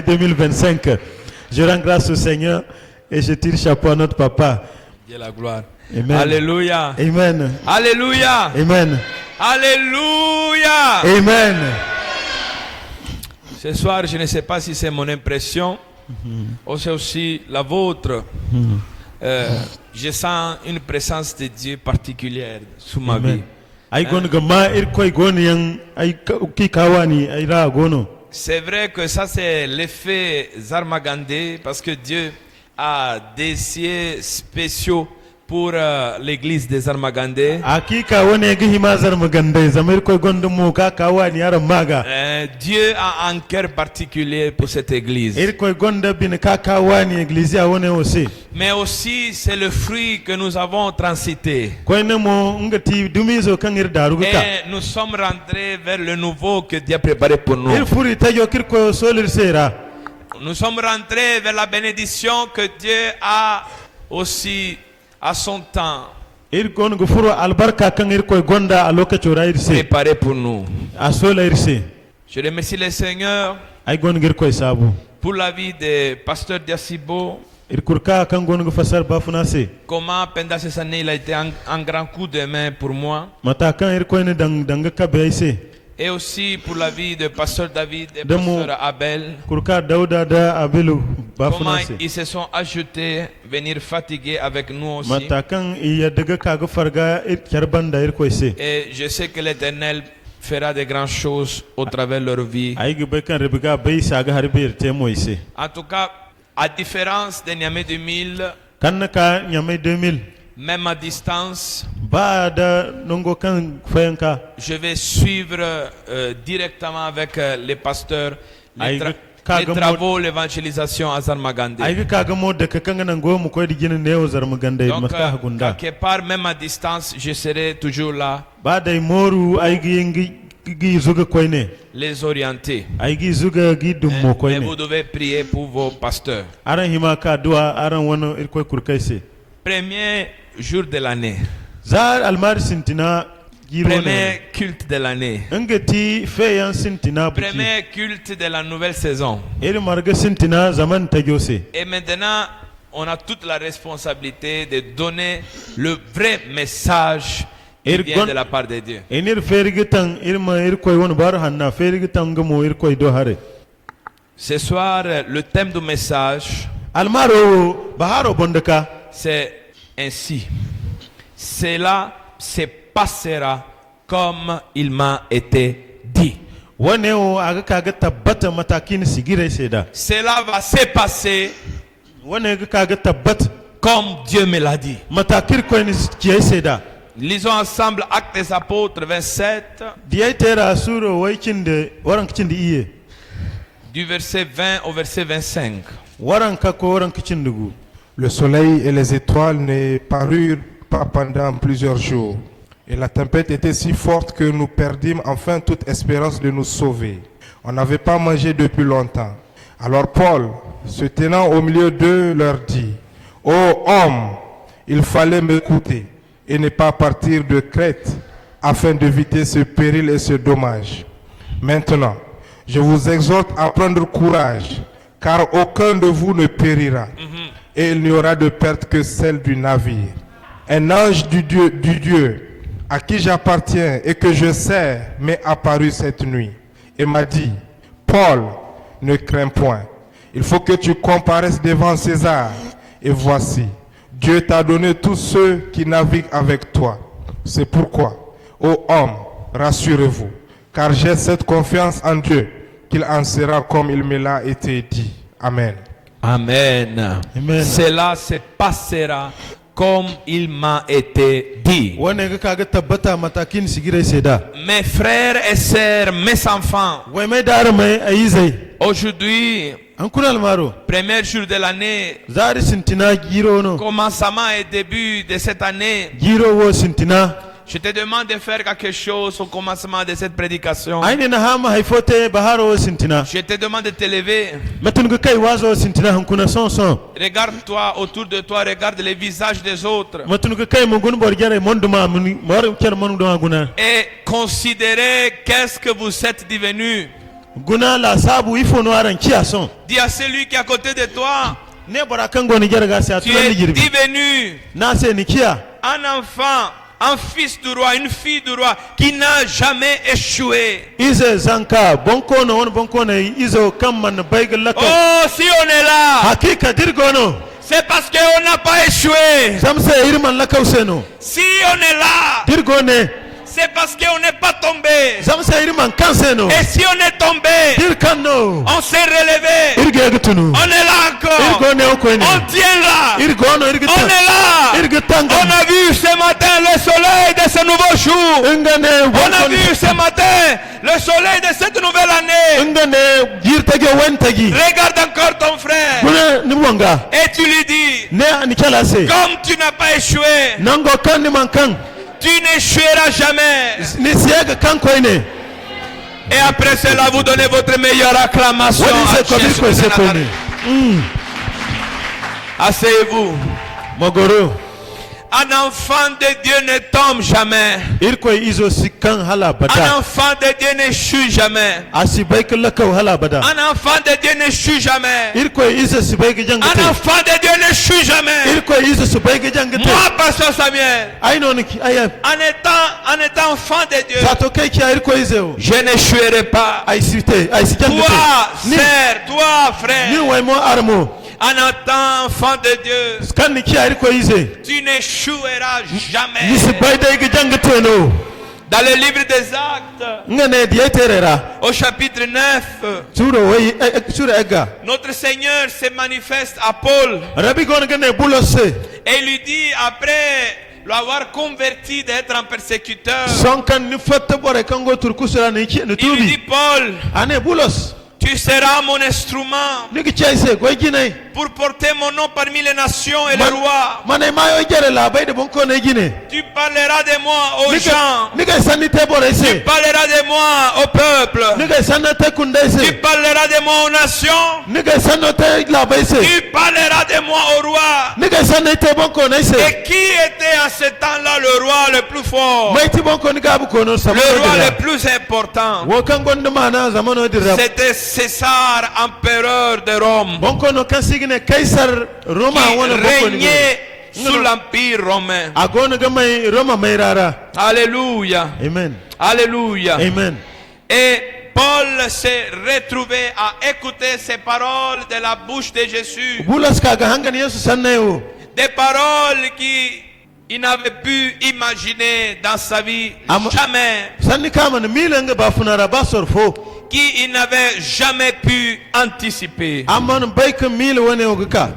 l'année 2025. Je rends grâce au Seigneur et je tire chapeau à notre papa. Dieu la gloire. Amen. Alléluia. Amen. Alléluia. Amen. Alléluia. Amen. Ce soir, je ne sais pas si c'est mon impression ou c'est aussi la vôtre. Je sens une présence de Dieu particulière sur ma vie. C'est vrai que ça c'est l'effet Zarmagandé parce que Dieu a des cieux spéciaux pour l'église des Zarmagandé. Dieu a un cœur particulier pour cette église. Mais aussi c'est le fruit que nous avons transité. Et nous sommes rentrés vers le nouveau que Dieu a préparé pour nous. Nous sommes rentrés vers la bénédiction que Dieu a aussi à son temps préparé pour nous. Je remercie le Seigneur pour la vie de Pasteur Diasibo. Comment pendant ces années il a été un grand coup de main pour moi. Et aussi pour la vie de Pasteur David et Pasteur Abel. Comment ils se sont ajoutés venir fatiguer avec nous aussi. Et je sais que l'Éternel fera de grandes choses au travers de leur vie. En tout cas, à différence de Niamey 2000, même à distance, je vais suivre directement avec les pasteurs les travaux, l'évangélisation à Zarmagandé. Donc, quelque part, même à distance, je serai toujours là. Les orienter. Mais vous devez prier pour vos pasteurs. Premier jour de l'année. Premier culte de l'année. Premier culte de la nouvelle saison. Et maintenant, on a toute la responsabilité de donner le vrai message qui vient de la part de Dieu. Ce soir, le thème du message, c'est ainsi. Cela se passera comme il m'a été dit. Cela va se passer comme Dieu me l'a dit. Lisons ensemble Actes des Apôtres 27, du verset 20 au verset 25. Le soleil et les étoiles ne parurent pas pendant plusieurs jours. Et la tempête était si forte que nous perdîmes enfin toute espérance de nous sauver. On n'avait pas mangé depuis longtemps. Alors Paul, se tenant au milieu d'eux, leur dit: « Ô homme, il fallait m'écouter et ne pas partir de Crète afin d'éviter ce péril et ce dommage. Maintenant, je vous exhorte à prendre courage, car aucun de vous ne périra, et il n'y aura de perte que celle du navire. Un ange du Dieu à qui j'appartiens et que je sers m'est apparu cette nuit et m'a dit: Paul, ne crains point, il faut que tu comparaisses devant César. Et voici, Dieu t'a donné tous ceux qui naviguent avec toi. C'est pourquoi, ô homme, rassurez-vous, car j'ai cette confiance en Dieu qu'il en sera comme il me l'a été dit. Amen. Amen. Amen. Cela se passera comme il m'a été dit. Mes frères et sœurs, mes enfants, aujourd'hui, premier jour de l'année, commencement et début de cette année, je te demande de faire quelque chose au commencement de cette prédication. Je te demande de te lever. Regarde-toi autour de toi, regarde les visages des autres. Et considérez qu'est-ce que vous êtes devenus. guna la sabu ifo no aran kiason Dis à celui qui est à côté de toi, ne bara kango ni jarga sa tu tulan es ni girbi devenu na se ni kia un enfant, un fils du roi, une fille du roi qui n'a jamais échoué. ize zanka bonko no won bonko no izo kamman baygal laka Oh, si on est là, hakika dirgono c'est parce qu'on n'a pas échoué. samse irman laka useno Si on est là, dirgone c'est parce qu'on n'est pas tombé. samse irman kanseno Et si on est tombé, dirkanno on s'est relevé. irge gutunu On est là encore. irgone okoyne On tient là. irgono On irgita est là. irgitanga On a vu ce matin le soleil de ce nouveau jour. ingane On a vu ce matin le soleil de cette nouvelle année. ingane jirtage wentagi Regarde encore ton frère. guna nibonga Et tu lui dis, ne anikala se comme tu n'as pas échoué, nango kan ni mankan tu n'échoueras jamais. ni siega kan koyne Et après cela, vous donnez votre meilleure acclamation wani à se kobir Jésus ko de se Nazareth. koyne Asseyez-vous. mogoro Un enfant de Dieu ne tombe jamais. irko izo sikkan hala Un bada enfant de Dieu n'échoue jamais. asibai kallaka hala bada Un enfant de Dieu n'échoue jamais. irko izo sibai ga Un jangate enfant de Dieu n'échoue jamais. irko izo sibai ga jangate Moi, pasteur Samuel, aino ni aya en étant enfant de Dieu, sato kai ki irko izo je n'échouerai pas. ai site ai sikangate Toi, ni sœur, toi, frère, ni way mo armo en étant enfant de Dieu, kan ni ki irko ize tu n'échoueras jamais. ni sibai da ga jangate no Dans le livre des Actes, ngane diye terera au chapitre 9, sura way sura ega notre Seigneur se manifeste à Paul rabi gon gane bulose et il lui dit, après l'avoir converti d'être un persécuteur, son kan ni fatta bore kango turkusura ni ki ni il lui dit, tubi Paul, ane bulos tu seras mon instrument ni ki chaise goy ginai pour porter mon nom parmi les nations et les rois. mana mayo jere labai de bonko ne gine Tu parleras de moi aux gens. ni ga sanni te bore Tu se parleras de moi au peuple. ni ga sanna te kundai Tu se parleras de moi aux nations. ni ga sanna te labai se Tu parleras de moi au roi. ni ga sanna te bonko ne se Et qui était à ce temps-là le roi le plus fort? mai ti bonko ni ga bu kono Le samano roi le dira plus important. wo kan gonda mana zamano dira C'était César, empereur de Rome, bonko no kan sigine kaisar roma qui wona bonko ni régnait sous l'empire romain. agona ga mai roma mai rara Alléluia. amen Alléluia. amen Et Paul s'est retrouvé à écouter ces paroles de la bouche de Jésus. bulas ka ga hangani yesu sannayo Des paroles qu'il n'avait pu imaginer dans sa vie. Jamais. sanni kama na milanga ba funara ba sorfo Qu'il n'avait jamais pu anticiper. amman bai kan mil wani ogaka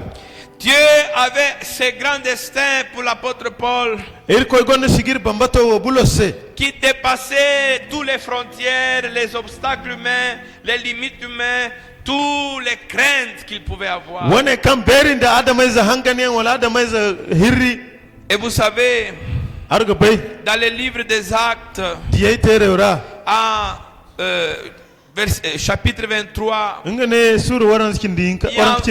Dieu avait ce grand destin pour l'apôtre Paul ir koy gonno sigir bambato wo bulosse qui dépassait toutes les frontières, les obstacles humains, les limites humaines, toutes les craintes qu'il pouvait avoir. wani kan berin da adamai za hangani wala adamai za hirri Et vous savez, arga bai dans le livre des Actes, diyai terewra en chapitre 23, ngane suru waran kindi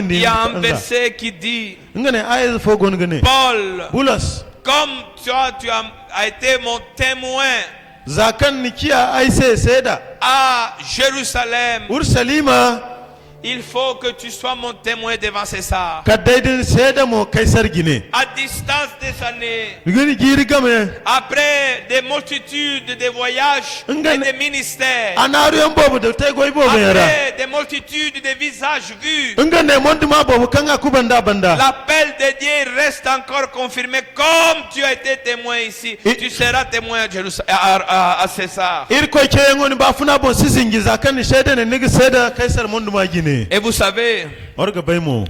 il y a un verset qui dit, ngane ayaz fo gon ngane Paul, bulos comme toi, tu as été mon témoin zakan nikiya aise seda à Jérusalem, ursalima il faut que tu sois mon témoin devant César. kadaidin seda mo kaisar gine À distance des années, ngani giri game après des multitudes de voyages et Ngane- de ministères, anaru yan bobu da tay goy bobu yara après des multitudes de visages vus, ngane mondi ma bobu kanga kubanda banda l'appel de Dieu reste encore confirmé. Comme tu as été témoin ici, Et- tu seras témoin à Jérusalem, à César. ir koy ke ngoni ba funa bon sisingi zakan ni seda ne nigi seda kaisar mondi ma gine Et vous savez, orga bai mo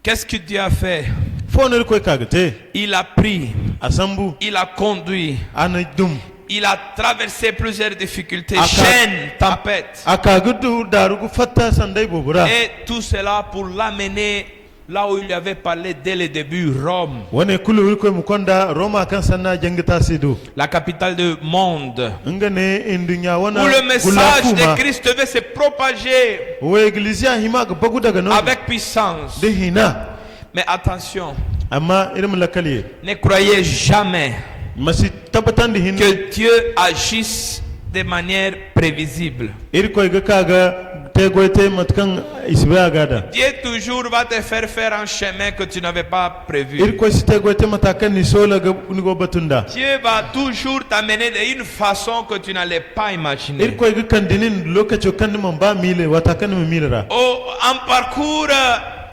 qu'est-ce que Dieu a fait? fo ne koy kagate Il a pris, asambu il a conduit, ana dum il a traversé plusieurs difficultés, Aka- chaînes, tempêtes. akagudu darugu fatta sandai bobura Et tout cela pour l'amener là où il lui avait parlé dès le début, Rome, wani kulu wir koy mukonda roma kan sanna jangita sido la capitale du monde, ngane indunya wana où le message de gulafuma Christ devait se propager wo iglesia hima ga bagu daga no avec puissance. de hina Mais attention, amma irin lakali ne croyez jamais masi tabatan di hin que Dieu agisse de manière prévisible. ir koy ga kaga tegoite matkan isbe agada. Dieu toujours va te faire un chemin que tu n'avais pas prévu. Irko si tegoite matakan ni sola ga nigo batunda. Dieu va toujours t'amener d'une façon que tu n'allais pas imaginer. Irko ga kandinin lokaci kan man ba mile watakan mi milera. Oh, un parcours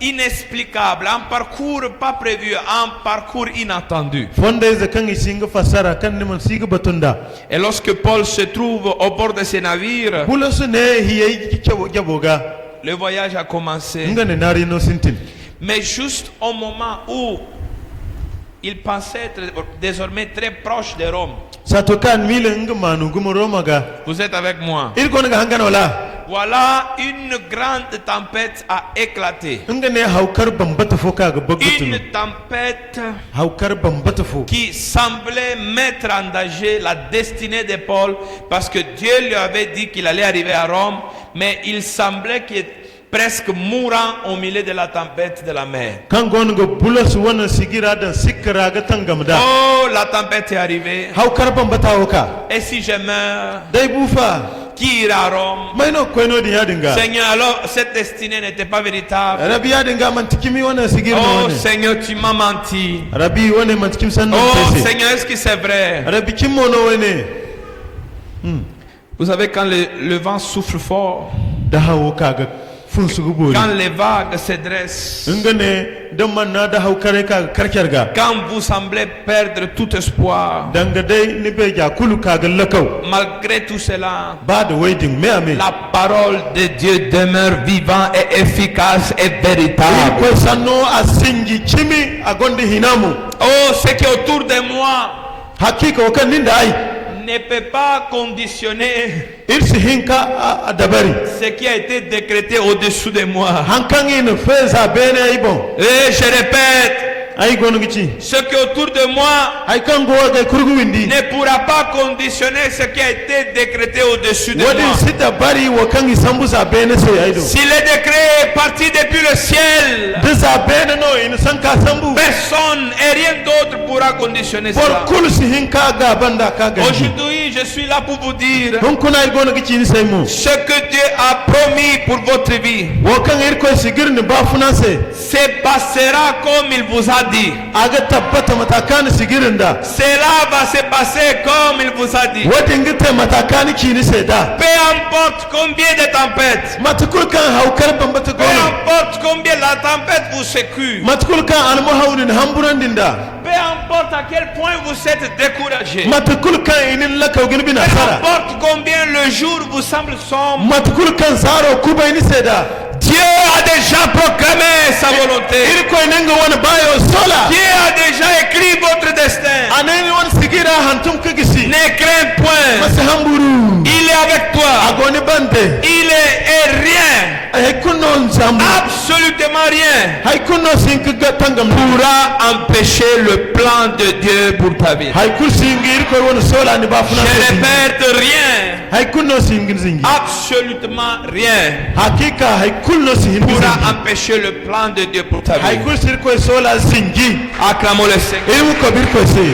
inexplicable, un parcours pas prévu, un parcours inattendu. Fonda ze kan isinga fasara kan ni man siga batunda. Et lorsque Paul se trouve au bord de ses navires, Bulosu ne hiye jaboga. le voyage a commencé. Ngane nari no sintin. Mais juste au moment où il pensait être désormais très proche de Rome. Satokan mile ngmanu gumoromaga. Vous êtes avec moi? Irko nga hangana wala. Voilà, une grande tempête a éclaté. Ngane haukar bambata foka ga bagutunu. Une tempête Haukar bambata fo. qui semblait mettre en danger la destinée de Paul parce que Dieu lui avait dit qu'il allait arriver à Rome, mais il semblait qu'il était presque mourant au milieu de la tempête de la mer. Kan gon go bulos wona sigira dan sikra ga tangamda. Oh, la tempête est arrivée. Haukar bambata woka. Et si je meurs, Dai bufa. qui ira à Rome? Maino koino di yadinga. Seigneur, alors cette destinée n'était pas véritable. Rabbi yadinga man tikimi wona sigira Oh wona. Seigneur, tu m'as menti. Rabbi wona man tikim san Oh tese. Seigneur, est-ce que c'est vrai? Rabbi kimono wone. Vous savez, quand le vent souffle fort, Da hawoka ga fun sugu bori. quand les vagues se dressent, Ngane dan man na da haukare ka karkarga. quand vous semblez perdre tout espoir, Danga dai ni be ja kulu ka ga lakau. malgré tout cela, Ba da waiting me ame. la parole de Dieu demeure vivante et efficace et véritable. Ko sanno asingi chimi agondi hinamu. Oh, ce qui est autour de moi Hakika wakan ninda ai. ne peut pas conditionner Irsi hinka adabari. ce qui a été décrété au-dessous de moi. Hankangi no feza bene ai bon. Et je répète, Ai gonu gici. ce qui est autour de moi Ai kan go ga kurgu windi. ne pourra pas conditionner ce qui a été décrété au-dessus de Wadi moi. sita bari wakangi sambuza bene sai ai do. Si le décret est parti depuis le ciel, Disa bene no in sanka sambu. personne et rien d'autre pourra conditionner Por cela. kul si hinka ga banda ka ga. Aujourd'hui, je suis là pour vous dire Hon kuna ai gonu gici ni sai mu. ce que Dieu a promis pour votre vie Wakan irko sigir ni ba funanse. se passera comme il vous a dit. Aga tabbata matakan sigirin da. Cela va se passer comme il vous a dit. Wadi ngite matakan ki ni sai da. Peu importe combien de tempêtes, Matukul kan haukar bambata peu gonu. importe combien la tempête vous secoue, Matukul kan almuhawnin hamburan dinda. peu importe à quel point vous êtes découragé, Matukul kan inin lakaw gilbi peu nasara. importe combien le jour vous semble sombre, Matukul kan zaro kubai ni seda. Dieu a déjà proclamé sa volonté. Irko inenga wani bayo sola. Dieu a déjà écrit votre destin. Aneni wani sigira hantum kagisi. Ne crains point. Masa hamburu. Il est avec toi. Agoni bande. Il est rien, Haikuno nzambu. absolument rien, Haikuno sinkiga tangam. pourra empêcher le plan de Dieu pour ta vie. Haikul singi irko wani sola ni bafuna. Je répète, rien, Haikuno singi zingi. absolument rien Hakika haikuno singi pourra zingi. empêcher le plan de Dieu pour ta vie. Haikul sirko sola zingi. Acclamons le Seigneur. Imu kabirko si.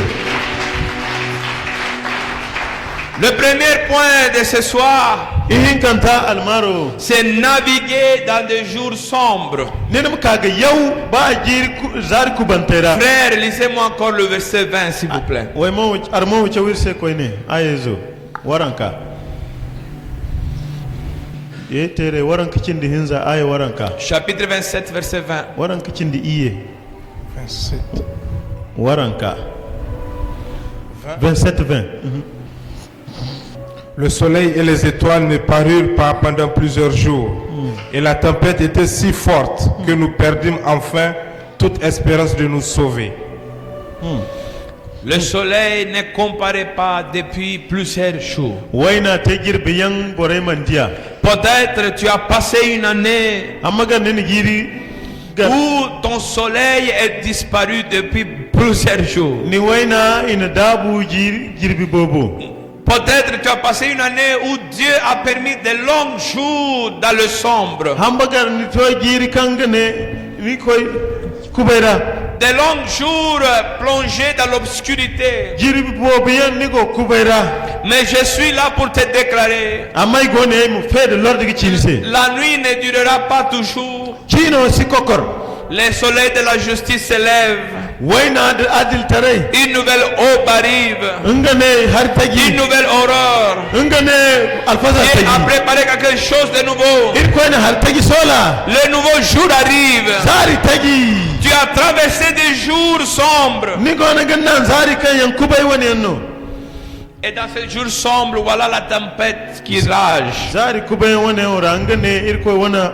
Le premier point de ce soir, Ihinkanta almaro. c'est naviguer dans des jours sombres. Nenum kaga yau ba jiri zari kubantera. Frère, lisez-moi encore le verset 20, s'il vous plaît. Wai mo armo wuce wirse koine ayezo waranka. Ye tere waranka cindi hinza aye waranka. Chapitre 27, verset 20. Waranka cindi iye 27. waranka. 27-20. Le soleil et les étoiles ne parurent pas pendant plusieurs jours. Et la tempête était si forte que nous perdîmes enfin toute espérance de nous sauver. Le soleil ne comparaît pas depuis plusieurs jours. Waina te girbi yang borai mandiya. Peut-être tu as passé une année Amaga nini giri ga où ton soleil est disparu depuis plusieurs jours. ni waina ina dabu girbi bobo. Peut-être tu as passé une année où Dieu a permis de longs jours dans le sombre. Hambagar ni to giri kangane ni koy kubaira Des longs jours plongés dans l'obscurité. jiribi bobiyan nigo kubaira Mais je suis là pour te déclarer. amay gone mu fede lorde gi chinse La nuit ne durera pas toujours. chino sikokor Le soleil de la justice se lève. wayna adil taray Une nouvelle aube arrive. ngane har Une tagi nouvelle aurore. ngane alfaza Dieu a tagi préparé quelque chose de nouveau. ir koyna har tagi sola Le nouveau jour arrive. zari tagi Tu as traversé des jours sombres. nigo na gannan zari kan yan kubay woni enno Et dans ces jours sombres, voilà la tempête qui rage. zari kubay woni ora ngane ir koy wona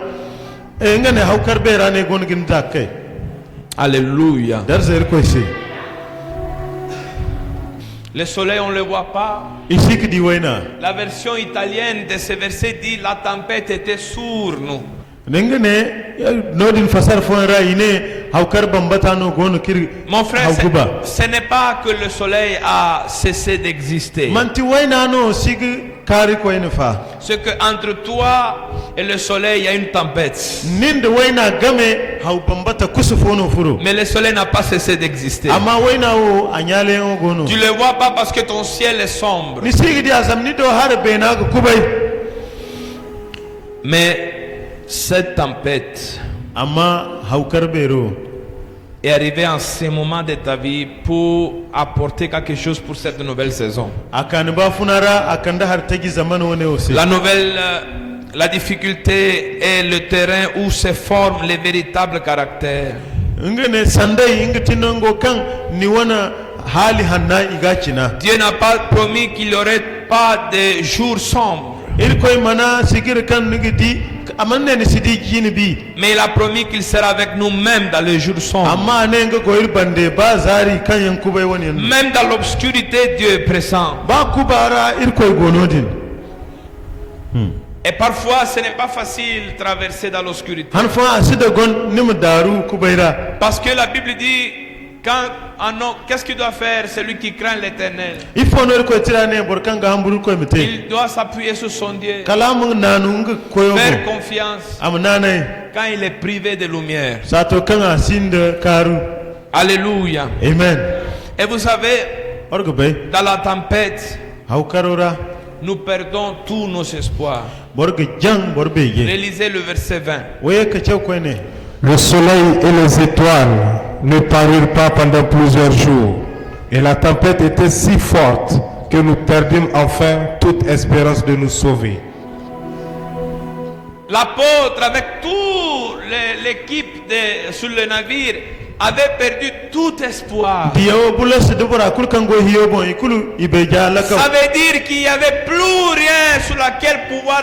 ngane hawkar be rane gon gin dakai Alléluia. darza ir koy se Le soleil, on ne le voit pas. isik di wayna La version italienne de ce verset dit la tempête était sur nous. ngane nodin fasar fo ine hawkar bambata no gon kir Mon frère, hawkuba ce n'est pas que le soleil a cessé d'exister. manti wayna no sig kari koyne fa C'est que entre toi et le soleil, il y a une tempête. ninde wayna game haw bambata kusufono furo Mais le soleil n'a pas cessé d'exister. amma wayna o anyale o gono Tu ne le vois pas parce que ton ciel est sombre. ni sigi di asam ni do har be na ko kubay Mais cette tempête amma hawkar bero est arrivée en ce moment de ta vie pour apporter quelque chose pour cette nouvelle saison. akan ba funara akan da har tagi zaman woni o se La difficulté est le terrain où se forment les véritables caractères. ngene sandai ingitinongo kan ni wana hali hanna igachina Dieu n'a pas promis qu'il n'y aurait pas de jours sombres, ir koy mana sigir kan nigidi amanne ni sidi jini bi mais il a promis qu'il sera avec nous même dans les jours sombres. amma ne nga goyir bande ba zari kan yan kubay woni en Même dans l'obscurité, Dieu est présent. ba kubara ir koy gonodin Et parfois, ce n'est pas facile de traverser dans l'obscurité. han fa asida gon nim daru kubayra Parce que la Bible dit, quand un homme, qu'est-ce qu'il doit faire celui qui craint l'Éternel? il faut no ko tirane bor kan ga hamburu koy mete Il doit s'appuyer sur son Dieu, kalamu nanu nga koyo faire confiance am nanay quand il est privé de lumière. sato kan asinde karu Alléluia. amen Et vous savez, orgo bay dans la tempête, hawkarora nous perdons tous nos espoirs. borgo jang borbeye Relisez le verset 20. woye ka chew koy ne Le soleil et les étoiles ne parurent pas pendant plusieurs jours, et la tempête était si forte que nous perdîmes enfin toute espérance de nous sauver. L'apôtre, avec toute l'équipe sur le navire, avait perdu tout espoir. diyo bulas dubura kul kan go hiyo bon ikulu ibeja laka Ça veut dire qu'il n'y avait plus rien sur laquelle pouvoir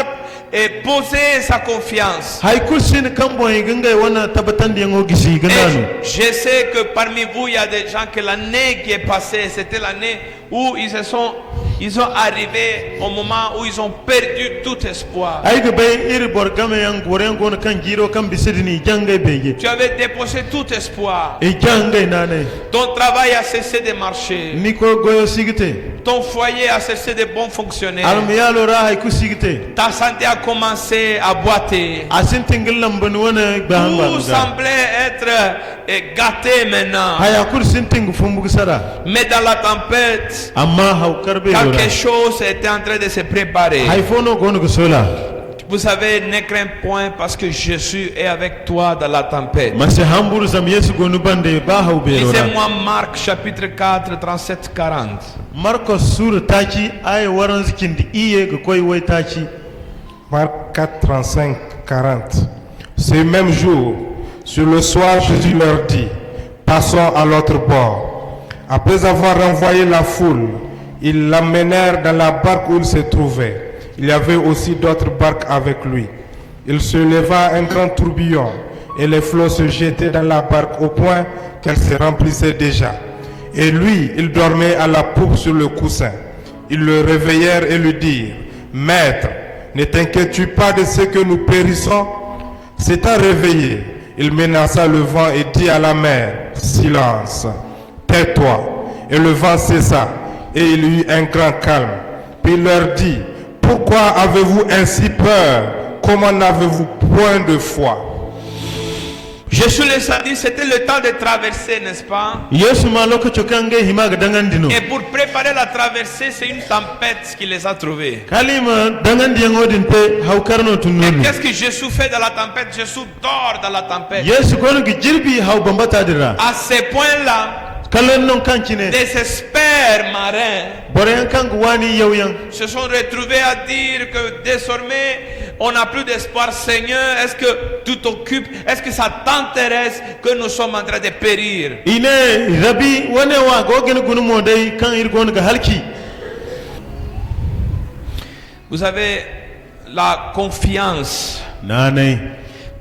poser sa confiance. hay kul sin kan bon iganga wana tabatan di ngo gisi Et gananu je sais que parmi vous, il y a des gens que l'année qui est passée, c'était l'année où ils sont arrivés au moment où ils ont perdu tout espoir. ay ga bay iri bor game yang goren gon kan giro kan bisidini jangay beye Tu avais déposé tout espoir. e jangay nane Ton travail a cessé de marcher. niko goyo sigite Ton foyer a cessé de bon fonctionner. alm yalo ra hay ku sigite Ta santé a commencé à boiter. asin tinglam ban wana bahamba Tout semblait être gâté maintenant. haya kul sin ting fumbu sara Mais dans la tempête, amma haw karbe quelque chose était en train de se préparer. hay fono gon go sola Vous savez, ne crains point parce que Jésus est avec toi dans la tempête. mase hamburu zam yesu gonu bande ba haw be Lisez-moi Marc chapitre 4, 37, 40. Marcos sur tachi ay waran zikindi iye ga koy way tachi Marc 4, 35, 40. Ce même jour, sur le soir, Jésus leur dit, passons à l'autre bord. Après avoir renvoyé la foule, ils l'emmenèrent dans la barque où il se trouvait. Il y avait aussi d'autres barques avec lui. Il se leva un grand tourbillon et les flots se jetaient dans la barque au point qu'elle se remplissait déjà. Et lui, il dormait à la poupe sur le coussin. Ils le réveillèrent et lui dirent, « Maître, ne t'inquiètes-tu pas de ce que nous périssons ?» S'étant réveillé, il menaça le vent et dit à la mer, « Silence, tais-toi. » Et le vent cessa et il y eut un grand calme. Puis il leur dit, « Pourquoi avez-vous ainsi peur? Comment n'avez-vous point de foi ?» Jésus les a dit, c'était le temps de traverser, n'est-ce pas? yesu ma lokaco kange himaga dangandino Et pour préparer la traversée, c'est une tempête qui les a trouvés. kalima dangandiyangodin pe hawkarno Et tunnunu qu'est-ce que Jésus fait dans la tempête? Jésus dort dans la tempête. yesu gonogi jirbi haw bambatadira À ce point-là, kallon non kancine des experts marins boreyan kango wani yawyan se sont retrouvés à dire que désormais on n'a plus d'espoir. Seigneur, est-ce que tu t'occupes? Est-ce que ça t'intéresse que nous sommes en train de périr? ine rabi wane wa gogin gunu modai kan irgon ga halki Vous avez la confiance, nanai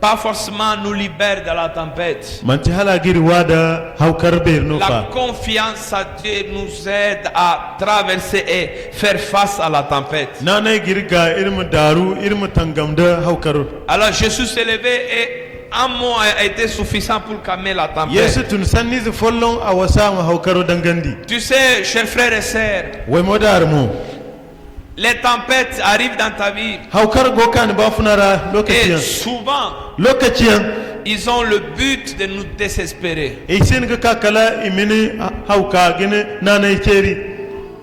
pas forcément nous libère de la tempête. manti hala giri wada hawkar ber no La fa confiance à Dieu nous aide à traverser et faire face à la tempête. nanai giri ga irmu daru irmu tangamda hawkar Alors Jésus s'est levé et un mot a été suffisant pour calmer la tempête. yesu tun sanni zu follon a wasa ma hawkaro dangandi Tu sais, chers frères et sœurs, way modar mo les tempêtes arrivent dans ta vie hawkar go kan ba funara et lokaciyan souvent lokaciyan ils ont le but de nous désespérer. e sen ga kakala imini hawka gine nanai keri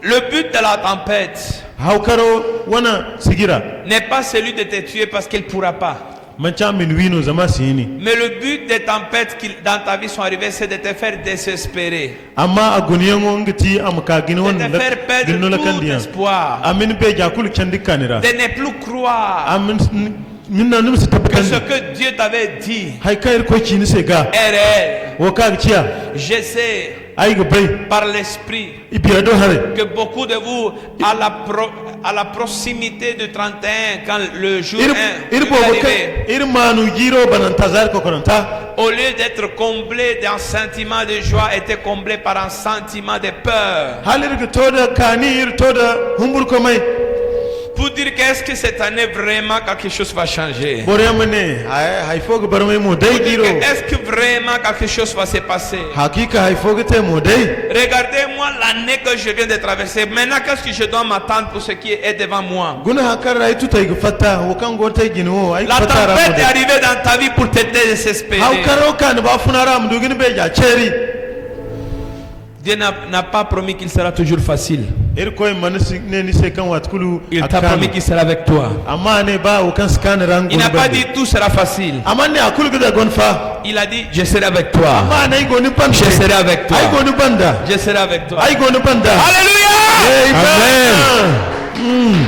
Le but de la tempête hawkaro wana sigira n'est pas celui de te tuer parce qu'il ne pourra pas. mancha min wino zama sini Mais le but des tempêtes qui dans ta vie sont arrivées, c'est de te faire désespérer, amma a guniyango ngati am ka gini de wannan te faire perdre ginno la tout kandiyan espoir, amin be jakul kendi kanira de ne plus croire amin minna num se que tabkan ce que Dieu t'avait dit hay kayir ko kini se ga est réel. wo ka ciya Je sais ay ga bay par l'esprit ibiya do hare que beaucoup de vous, à la proximité du 31, quand le jour 1 ir est bo ka arrivé, ir manu giro banan tazar ko konanta au lieu d'être comblé d'un sentiment de joie, était comblé par un sentiment de peur. halir ga toda kanir toda humbur ko mai Pour dire qu'est-ce que cette année vraiment quelque chose va changer. bore amane hay fo ga barmai mo dai Pour dire giro que est-ce que vraiment quelque chose va se passer. hakika hay fo ga te mo dai Regardez-moi l'année que je viens de traverser. Maintenant, qu'est-ce que je dois m'attendre pour ce qui est devant moi? guna hakar ray tutai ga fata wo kan go tay gini wo ay La fata tempête est arrivée dans ta vie pour te désespérer. hawkaro kan ba funara mu dugin be ja cheri Dieu n'a pas promis qu'il sera toujours facile. ir koy manasi ne ni se kan watkulu Il t'a promis qu'il sera avec toi. amma ne ba wo kan scan rangu Il n'a pas dit tout sera facile. amma ne akul ga gon fa Il a dit je serai avec toi. amma ne go ni banda Je serai avec toi. ay go ni banda Je serai avec toi. ay go ni banda Alléluia. amen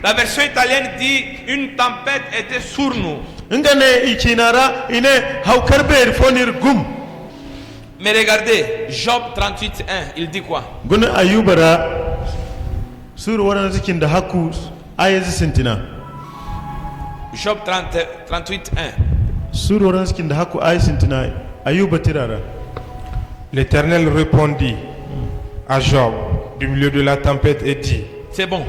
La version italienne dit une tempête était sur nous. ngane ikinara ine hawkar be fonir gum Mais regardez, Job 38.1, il dit quoi? guna ayubara suru wana zikin da haku ayazi sintina Job 38.1. suru wana zikin da haku ayazi sintina ayuba tirara L'Éternel répondit à Job du milieu de la tempête et dit: C'est bon.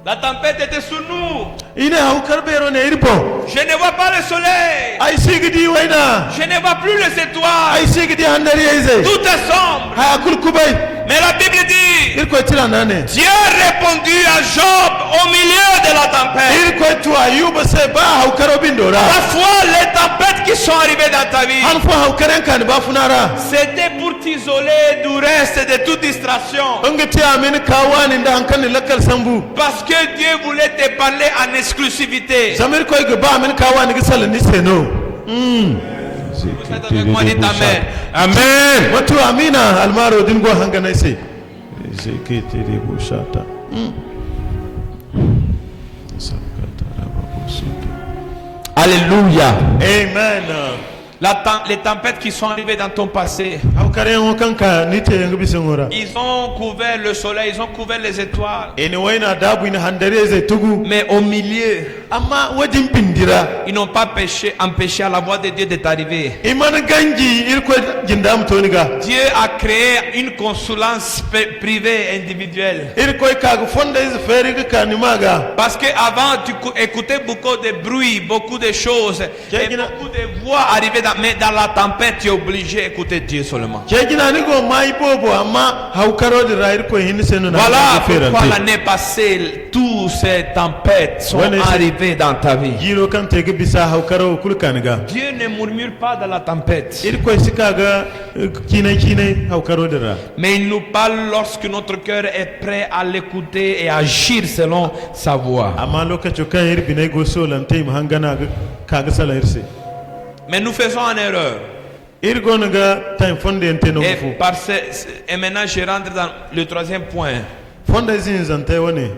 La tempête était sur nous. ine hawkar be ro ne irbo Je ne vois pas le soleil. ay sigidi waina Je ne vois plus les étoiles. ay sigidi handari aize Tout est sombre. hay akul kubay Mais la Bible dit, ir koy tira nane Dieu répondit à Job au milieu de la tempête. ir koy to ayuba se ba hawkaro bindora Parfois, les tempêtes qui sont arrivées dans ta vie, han fo hawkaren kan ba funara c'était pour t'isoler du reste de toute distraction. ngati amin kawani nda hankan lakal sambu Parce que Dieu voulait te parler en exclusivité. zamir koy ga ba amin kawani gisal ni seno Vous êtes avec moi, dites Amen. amen wato amina almaro dingo hangana sai sai ke tere go shata Alléluia. amen Les tempêtes qui sont arrivées dans ton passé, hawkaren o kanka ni te yang bisingora ils ont couvert le soleil, ils ont couvert les étoiles. ene waina dabu ina handare zai tugu Mais au milieu, amma wajin bindira ils n'ont pas empêché à la voix de Dieu de t'arriver. iman ganji ir koy jindam toniga Dieu a créé une consolance privée, individuelle. ir koy kaga fonda is feri ga kanimaga Parce qu'avant, tu écoutais beaucoup de bruit, beaucoup de choses, et beaucoup de voix arrivaient mais dans la tempête, tu es obligé d'écouter Dieu seulement. Kegina ni go mai bobo amma haukaro de rair ko hin senu na. Voilà pourquoi l'année passée, toutes ces tempêtes sont arrivées dans ta vie. Giro kan tege bisa haukaro kulkaniga. Dieu ne murmure pas dans la tempête. Ir ko sikaga kine haukaro de ra. Mais il nous parle lorsque notre cœur est prêt à l'écouter et agir selon sa voix. Amma lokaci kan ir bine go so lante mahangana kaga sala irse. Mais nous faisons une erreur. Ir gonaga time fonde ente no fu. Et maintenant je rentre dans le troisième point. Fonde zin zante woni.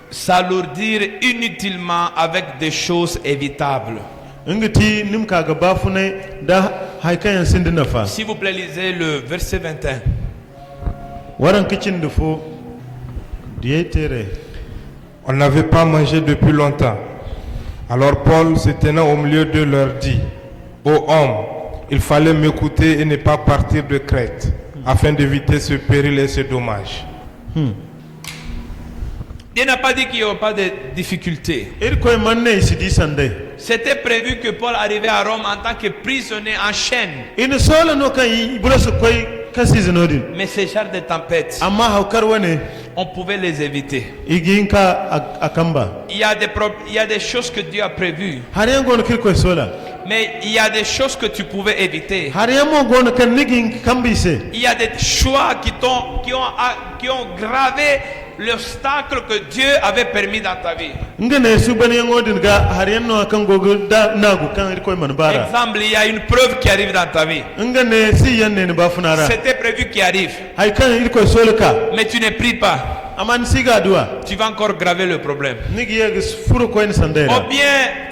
S'alourdir inutilement avec des choses évitables. Ngiti nim kaga bafune da haikayan sindina fa. S'il vous plaît, lisez le verset 21. Waran kicin de fo dietere. On n'avait pas mangé depuis longtemps. Alors Paul, se tenant au milieu d'eux, leur dit: Ô hommes, il fallait m'écouter et ne pas partir de Crète, afin d'éviter ce péril et ce dommage. Dieu n'a pas dit qu'il n'y aurait pas de difficultés. C'était prévu que Paul arrivait à Rome en tant que prisonnier en chaîne. Mais ces genres de tempêtes, on pouvait les éviter. Il y a des choses que Dieu a prévues. Mais il y a des choses que tu pouvais éviter. Il y a des choix qui ont gravé l'obstacle que Dieu avait permis dans ta vie. Exemple, il y a une preuve qui arrive dans ta vie. C'était prévu qu'il arrive. Mais tu ne pries pas. Tu vas encore graver le problème. Ou bien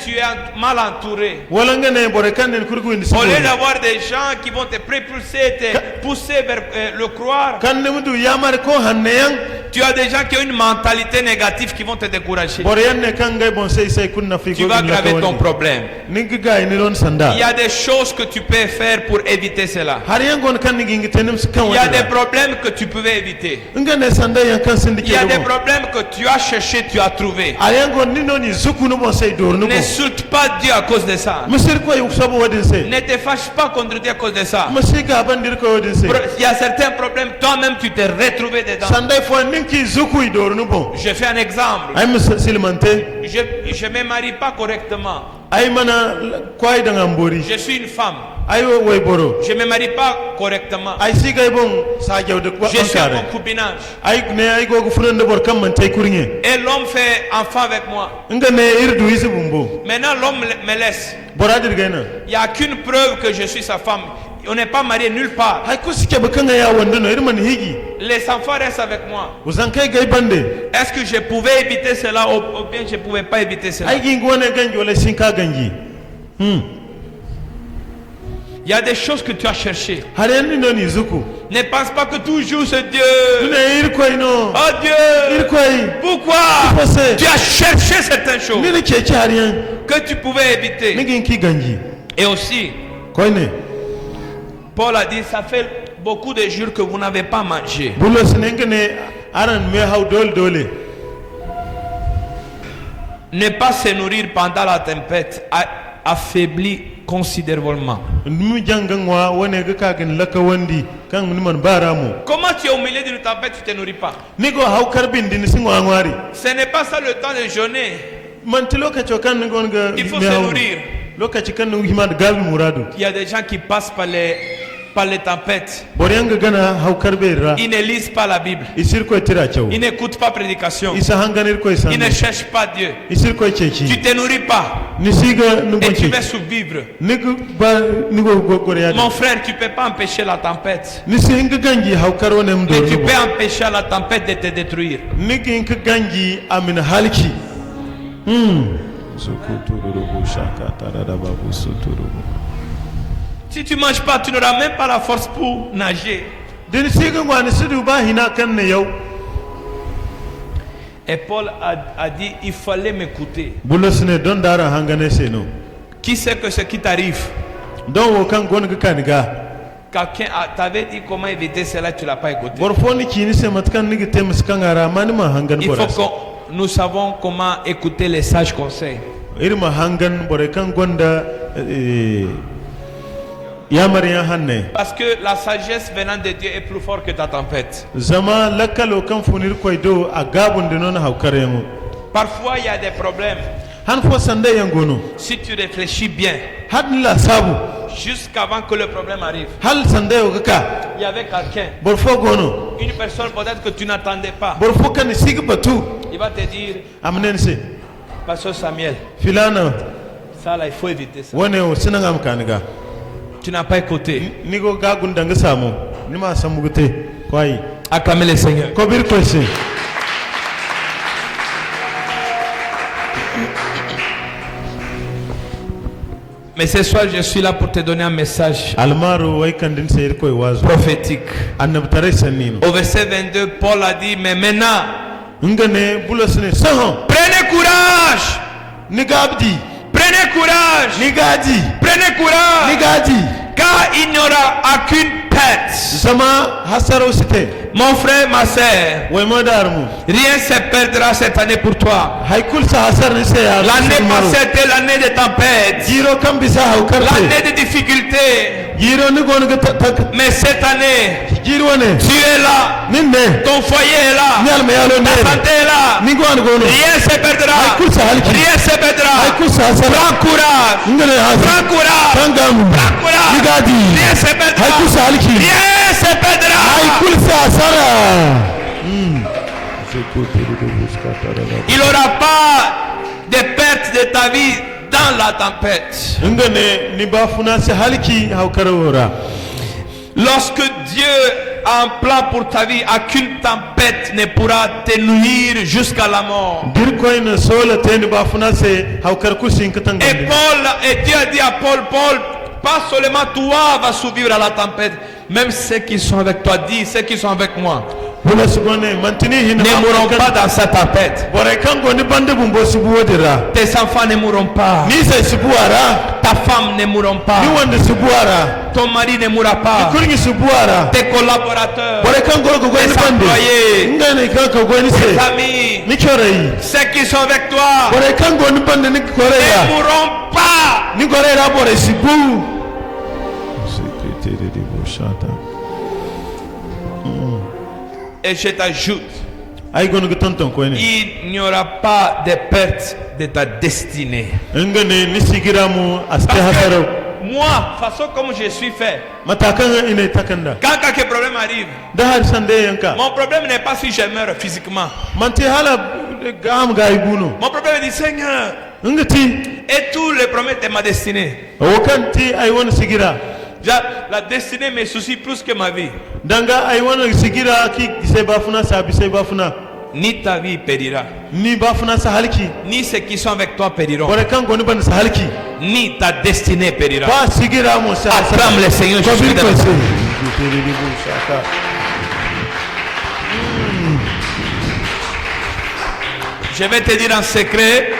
tu es mal entouré. Au lieu d'avoir des gens qui vont te propulser, te pousser vers le croire, tu as des gens qui ont une mentalité négative qui vont te décourager. Tu vas graver ton problème. Il y a des choses que tu peux faire pour éviter cela. Il y a des problèmes que tu pouvais éviter. Il y a des problèmes que tu as cherché, tu as trouvé. N'insulte pas Dieu à cause de ça. Ne te fâche pas contre Dieu à cause de ça. Il y a certains problèmes, toi-même tu t'es retrouvé dedans. Je fais un exemple. Je ne me marie pas correctement. Je suis une femme. Je ne me marie pas correctement. Je suis en concubinage. Et l'homme fait enfant avec moi. Maintenant l'homme me laisse. Il n'y a qu'une preuve que je suis sa femme. On n'est pas marié nulle part. Les enfants restent avec moi. Est-ce que je pouvais éviter cela ou bien je ne pouvais pas éviter cela? Il y a des choses que tu as cherchées. Ne pense pas que toujours c'est Dieu. Oh Dieu, pourquoi tu as cherché certaines choses que tu pouvais éviter? Et aussi, Paul a dit, ça fait beaucoup de jours que vous n'avez pas mangé. Ne pas se nourrir pendant la tempête affaiblit considérablement. Comment tu es au milieu d'une tempête, tu ne te nourris pas? Ce n'est pas ça le temps de jeûner. Il faut se nourrir. Il y a des gens qui passent par les tempêtes. Ils ne lisent pas la Bible. Ils n'écoutent pas prédication. Ils ne cherchent pas Dieu. Tu ne te nourris pas. Et tu vas survivre. Mon frère, tu ne peux pas empêcher la tempête. Mais tu peux empêcher la tempête de te détruire. Si tu ne manges pas, tu n'auras même pas la force pour nager. Et Paul a dit, il fallait m'écouter. Qui sait que ce qui t'arrive? Quelqu'un t'avait dit comment éviter cela, tu ne l'as pas écouté. Il faut que nous savons comment écouter les sages conseils. ya mariyan hanne Parce que la sagesse venant de Dieu est plus forte que ta tempête. zama lakalo kan funir koy do a gabun de non haukar yango Parfois, il y a des problèmes. han fo sande yangono Si tu réfléchis bien, had la sabu jusqu'avant que le problème arrive, hal sande yo ka il y avait quelqu'un, bor fo gono une personne peut-être que tu n'attendais pas. bor fo kan sig batu Il va te dire, amnen se Pasteur Samuel, filana ça là, il faut éviter ça. wone o sinangam kaniga Tu n'as pas écouté. nigo gagun danga samu nima samugute kwai Acclamez le Seigneur. ko bir ko se Mais ce soir, je suis là pour te donner un message almaro way kandin seyir koy wazo prophétique. annabtare sanino Au verset 22, Paul a dit, mais maintenant, ngane bulosne saho prenez courage, nigabdi prenez courage, nigadi prenez courage, nigadi car il n'y aura aucune perte. zama hasaro site Mon frère, ma sœur, way modarmu rien ne se perdra cette année pour toi. haykul sa hasar ne se ya L'année passée était l'année de tempête, jiro kam bisa haukarte l'année de difficultés. jiro ni gon ga tak Mais cette année, jiro ne tu es là, ninne ton foyer est là, nyal me yalo ta ne santé est là. ni gon gono Rien ne se perdra. haykul sa halki Rien ne se perdra. haykul sa hasar Prends courage. ngane hasar Prends courage. tangamu Prends courage. nigadi Rien ne se perdra. haykul sa halki Rien ne se perdra. haykul sa hasara Il n'y aura pas de perte de ta vie dans la tempête. ngane ni bafuna se halki haukarora Lorsque Dieu a un plan pour ta vie, aucune tempête ne pourra te nuire jusqu'à la mort. dir koy na sola teni bafuna se haukar kusin Et katangande Dieu a dit à Paul, Paul, pas seulement toi vas survivre à la tempête, même ceux qui sont avec toi, dis ceux qui sont avec moi, bula sugone mantini hina ne mourront pas dans cette tempête. bore kango ni bande bumbo sibuwa dira Tes enfants ne mourront pas, ni sai sibuwara ta femme ne mourront pas, ni wanda sibuwara ton mari ne mourra pas, kurgi sibuwara tes collaborateurs, bore kango ko tes goni bande employés, ngane kanka goni tes se amis, ni chorai ceux qui sont avec toi bore kango ni bande ni ne koreya mourront pas. ni koreya bore sibu Et je t'ajoute, ay gonu ga tonton ko ne il n'y aura pas de perte de ta destinée. ngane ni sigiramu aste Parce hasaro que moi, façon comme je suis fait, matakan ina takanda quand quelque problème arrive, da har sande yanka mon problème n'est pas si je meurs physiquement. manti hala gam ga ibuno Mon problème est du Seigneur. ngati Et tous les promesses de ma destinée. o kanti ay wona sigira La destinée me soucie plus que ma vie. danga ay wona sigira ki se bafuna sabi se bafuna Ni ta vie périra, ni bafuna sa halki ni ceux qui sont avec toi périront, bore kango ni bande sa halki ni ta destinée périra. ba sigira mo sa Acclame le Seigneur ko Jésus bir de ko Nazareth. se Je vais te dire en secret,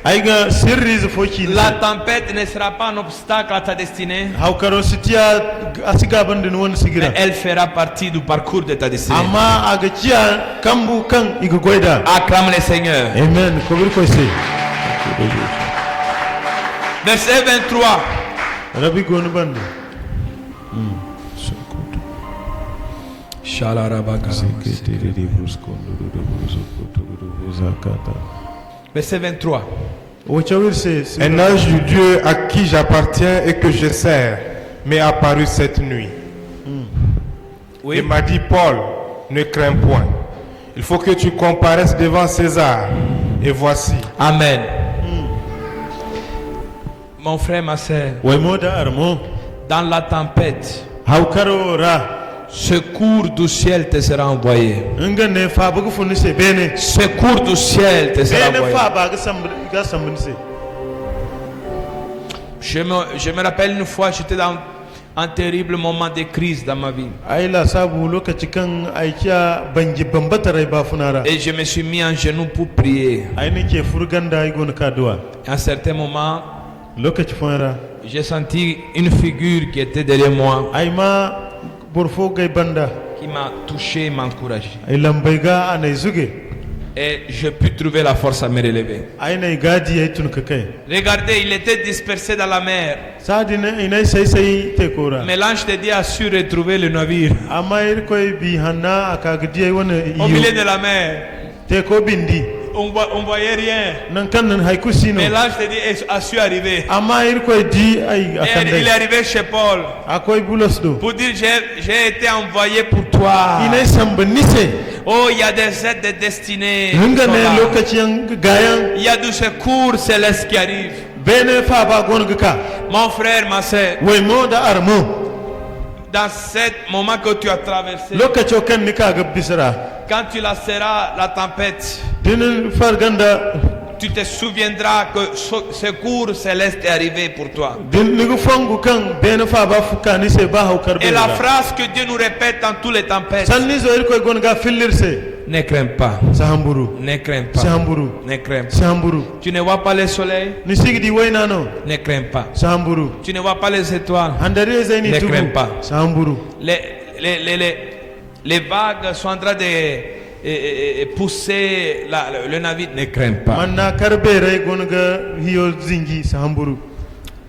ay ga sirri foki la tempête ne sera pas un obstacle à ta destinée, hawkaro sitiya asiga bande ni wona sigira mais elle fera partie du parcours de ta destinée. amma aga ciya kambu kan iga goida Acclame le Seigneur. amen ko bir ko se Verset 23. rabi gonu bande Verset 23. o chawir se Un ange du Dieu à qui j'appartiens et que je sers m'est apparu cette nuit. Oui. Il m'a dit, Paul, ne crains point. Il faut que tu comparaisses devant César. Et voici, Amen. Mon frère, ma soeur, way moda armo dans la tempête, hawkaro ra secours du ciel te sera envoyé. ngane fa bugu funu se bene Secours du ciel te sera bene envoyé. fa ba ga sambun se Je me rappelle une fois, j'étais dans un terrible moment de crise dans ma vie. ay la sabu lokaci kan aikiya bangi bambata rai ba funara Et je me suis mis en genoux pour prier. ay nake furganda ay gonu kaduwa À un certain moment, lokaci funara j'ai senti une figure qui était derrière moi, ay ma borfo gay banda qui m'a touché et m'a encouragé. ay lambai ga anay zuge Et je puis trouver la force à me relever. aina gadi ay tun ka kai Regardez, il était dispersé dans la mer. sadina ina sai te kora Mais l'ange de Dieu a su retrouver le navire amma ir koy bi hanna aka gadi wona au milieu iyo de la mer. te ko bindi On voyait rien. nan kan nan hay kusino Mais l'ange de Dieu a su arriver. amma ir koy di ay Et il est akande arrivé chez Paul akoy bulos do pour dire j'ai été envoyé pour toi. ina samba nise Oh, il y a des aides de destinée. hunga ne lokacin gayan Il y a du secours céleste qui arrive. bene fa ba gonga ka Mon frère, ma soeur, way mo da armo dans ce moment que tu as traversé, lokacin kan ni ka ga bisra quand tu la seras la tempête, dinin farganda tu te souviendras que secours céleste est arrivé pour toi. din nigu fongu kan bene fa ba fuka ni se ba haw karbe Et la phrase que Dieu nous répète dans toutes les tempêtes, sanni zo ir koy gonga fillirse ne crains pas, sahamburu ne crains pas, sahamburu ne crains pas. sahamburu Tu ne vois pas le soleil, ni sigidi waynano ne crains pas. sahamburu Tu ne vois pas les étoiles, handari zaini Ne tubu crains pas. sahamburu les vagues sont en train de pousser le navire. Ne crains pas. manna karbe ray gonga hiyo zingi sahamburu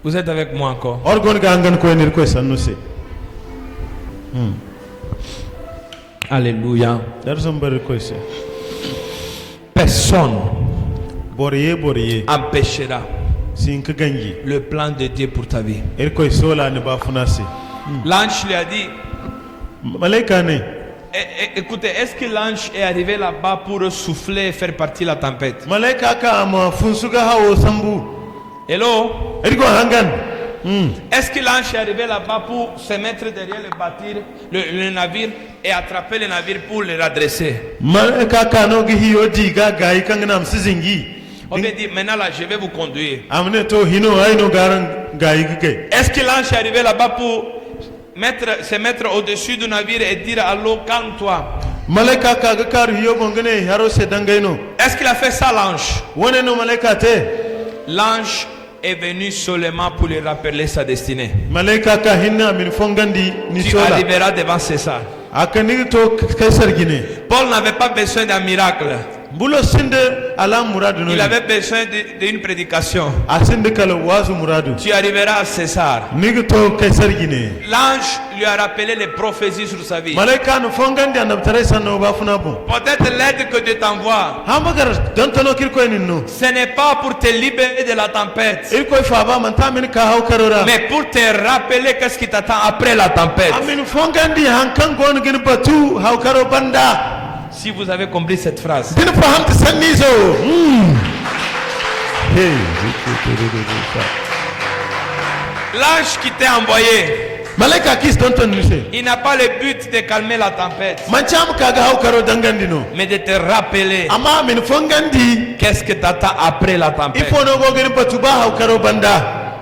Vous êtes avec moi encore? or gonga angan koy nir koy sannuse Alléluia. dar sombar koy se Personne borye empêchera sin ka gangi le plan de Dieu pour ta vie. ir koy sola ne ba funase L'ange lui a dit, malaika ne écoutez, est-ce que l'ange est arrivé là-bas pour souffler et faire partir la tempête? malaika ka ma funsuga hawo sambu Hello? ir go hangan Est-ce que l'ange est arrivé là-bas pour se mettre derrière le navire et attraper le navire pour le redresser? malaika ka no gi hiyo diga gai kangnam sizingi On lui dit, maintenant là, je vais vous conduire. amne to hino ay no garan gai gige Est-ce que l'ange est arrivé là-bas pour se mettre au-dessus du navire et dire à l'eau, calme-toi? malaika ka ga kar hiyo gongane haro se dangaino Est-ce qu'il a fait ça, l'ange? wone no malaika te L'ange est venu seulement pour lui rappeler sa destinée. malaika ka hinna min fongandi ni Tu sola arriveras devant César. akani to kaisar gine Paul n'avait pas besoin d'un miracle. bulo sinde ala muradu no Il avait besoin d'une prédication. asinde kala wazu muradu Tu arriveras à César. nigi to kaisar gine L'ange lui a rappelé les prophéties sur sa vie. malaika no fongandi anabtare sanno ba funa bon Peut-être l'aide que Dieu t'envoie, hamagar don tono kirko ninno ce n'est pas pour te libérer de la tempête, irko fa ba man tamin ka haw karora mais pour te rappeler qu'est-ce qui t'attend après la tempête. amin fongandi hankan gon gin batu haw karo banda Si vous avez compris cette phrase, din fahamta sannizo hey l'ange qui t'a envoyé, malaika kis don ton nise il n'a pas le but de calmer la tempête, man cham kaga haw karo dangandino mais de te rappeler amma min fongandi qu'est-ce que t'attend après la tempête. ifo no go gin batu ba haw karo banda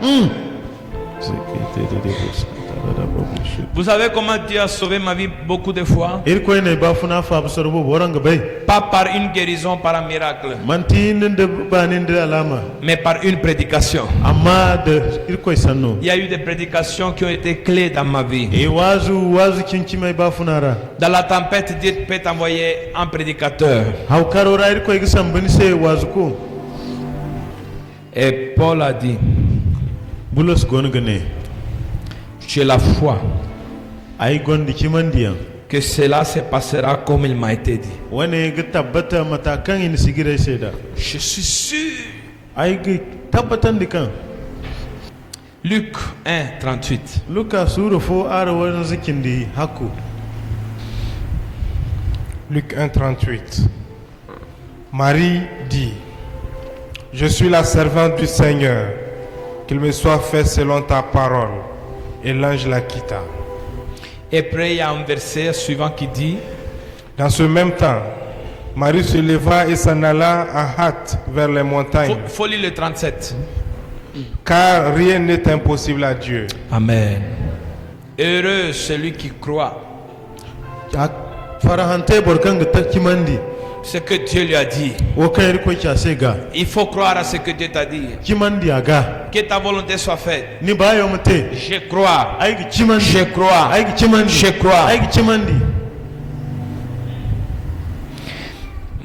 Vous savez comment Dieu a sauvé ma vie beaucoup de fois? irko ne ba funa fa bu sorbo boranga bay Pas par une guérison, par un miracle, manti ninde banin de alama mais par une prédication. amma de irko sanno Il y a eu des prédications qui ont été clés dans ma vie. e wazu kinki mai ba funara Dans la tempête, Dieu peut t'envoyer un prédicateur. haw karo ra irko gisam bani se wazu ko Et Paul a dit, bulos gon gane j'ai la foi ay gondi kimandiyan que cela se passera comme il m'a été dit. wane ga tabbata matakan in sigire seda Je suis sûr. ay ga tabbatan dikan Luc 1, 38. luka sura fo ara wani zikindi hakku Luc 1, 38. Marie dit, je suis la servante du Seigneur, qu'il me soit fait selon ta parole. Et l'ange la quitta. Et après, il y a un verset suivant qui dit, Dans ce même temps, Marie se leva et s'en alla en hâte vers les montagnes, faut lire le 37. car rien n'est impossible à Dieu. Amen. Heureux celui qui croit farahante borkan ga takimandi ce que Dieu lui a dit. o kan irko kya sega Il faut croire à ce que Dieu t'a dit. kimandi aga Que ta volonté soit faite. ni bayo mate Je crois. ay ga kimandi Je crois. ay ga kimandi Je crois. ay ga kimandi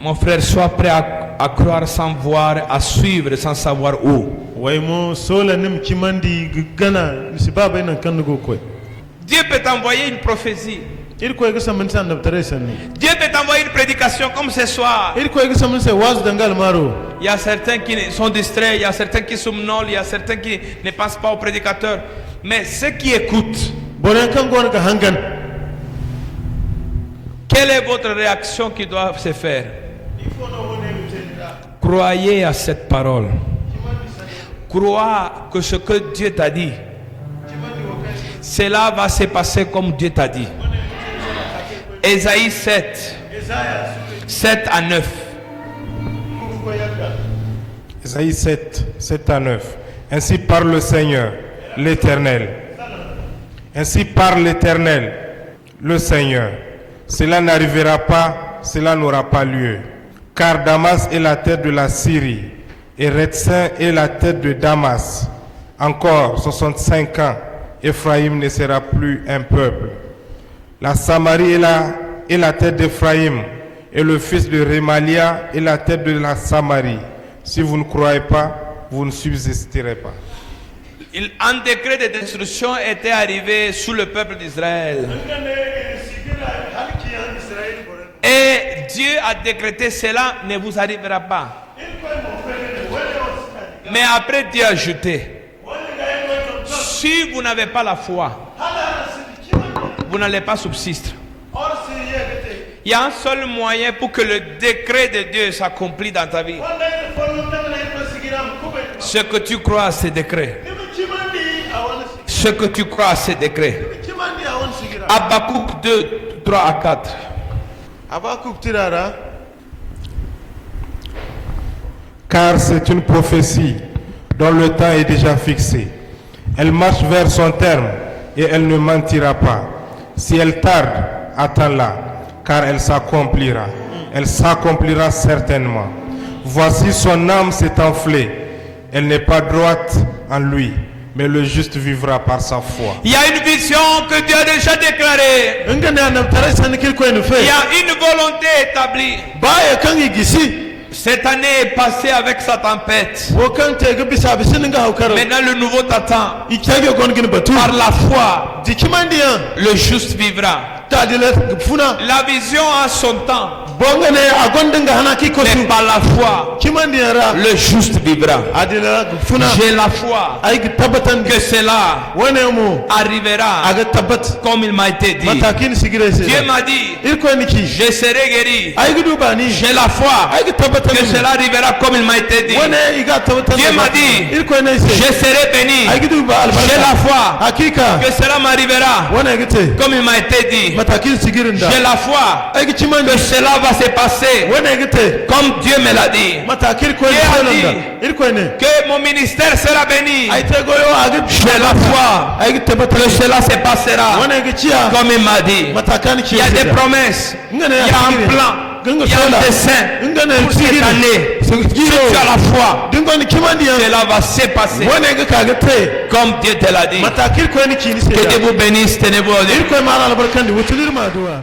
Mon frère, sois prêt à croire sans voir, à suivre sans savoir où. wai mo sola nim kimandi gana si baba ina kan go koy Dieu peut t'envoyer une prophétie. ir koy ga samin san da tare sanni Dieu peut t'envoyer une prédication comme ce soir. ir koy ga samin sai wazu dangal maro Il y a certains qui sont distraits, il y a certains qui somnolent, il y a certains qui ne pensent pas au prédicateur. Mais ceux qui écoutent, bonan kan gon ga hangan quelle est votre réaction qui doit se faire? Croyez à cette parole. Crois que ce que Dieu t'a dit, cela va se passer comme Dieu t'a dit. Ésaïe 7, 7 à 9. Ésaïe 7, 7 à 9. Ainsi parle le Seigneur, l'Éternel. Ainsi parle l'Éternel, le Seigneur. Cela n'arrivera pas, cela n'aura pas lieu. Car Damas est la tête de la Syrie, et Rétsin est la tête de Damas. Encore 65 ans, Éphraïm ne sera plus un peuple. La Samarie est la tête d'Éphraïm, et le fils de Rémalia est la tête de la Samarie. Si vous ne croyez pas, vous ne subsisterez pas. Un décret de destruction était arrivé sous le peuple d'Israël. Et Dieu a décrété cela ne vous arrivera pas. Mais après Dieu a ajouté, si vous n'avez pas la foi, vous n'allez pas subsister. Il y a un seul moyen pour que le décret de Dieu s'accomplisse dans ta vie. Ce que tu crois à ces décrets. Ce que tu crois à ces décrets. Habakkuk 2, 3 à 4. Habakkuk tirara Car c'est une prophétie dont le temps est déjà fixé. Elle marche vers son terme et elle ne mentira pas. Si elle tarde, attends-la, car elle s'accomplira. Elle s'accomplira certainement. Voici son âme s'est enflée. Elle n'est pas droite en lui, mais le juste vivra par sa foi. Il y a une vision que Dieu a déjà déclarée. ngane anab tare san kil koy no Il fe y a une volonté établie. baya kan igisi Cette année est passée avec sa tempête. wo kan te ga bisa bisin ga haukaro Maintenant le nouveau t'attend. ikage gon gin batu Par la foi, dikimandiya le juste vivra. tadile funa La vision a son temps. bongane agondinga hana ki Mais kosu par la foi, kimandiya ra le juste vivra. adile funa J'ai la foi ay tabatan que cela wane mu arrivera aga tabat comme il m'a été dit. matakin sigire se Dieu m'a dit, il koy niki je serai guéri. ay gudu bani J'ai la foi ay tabatan que cela arrivera comme il m'a été dit. wane iga tabatan Dieu m'a dit, il koy nay je se serai béni. ay gudu ba J'ai la albarka foi hakika que cela m'arrivera wane gite comme il m'a été dit. matakin sigirin da J'ai la foi ay gicimandi que cela va se passer wane gite comme Dieu me l'a dit. matakir koy Dieu a da dit il koy ne que mon ministère sera béni. ay te goyo aga J'ai la foi ay tabatan que cela se passera wane gicia comme il m'a dit. matakan Il y a des promesses, il y a un plan, il y a un dessein pour cette année. Si tu as la foi, dingoni kimandiya cela va se passer wane ga kaga te comme Dieu te l'a dit. matakir koy ni kini se Que Dieu vous bénisse, tenez-vous au il koy mara albarkan di wutulir ma duwa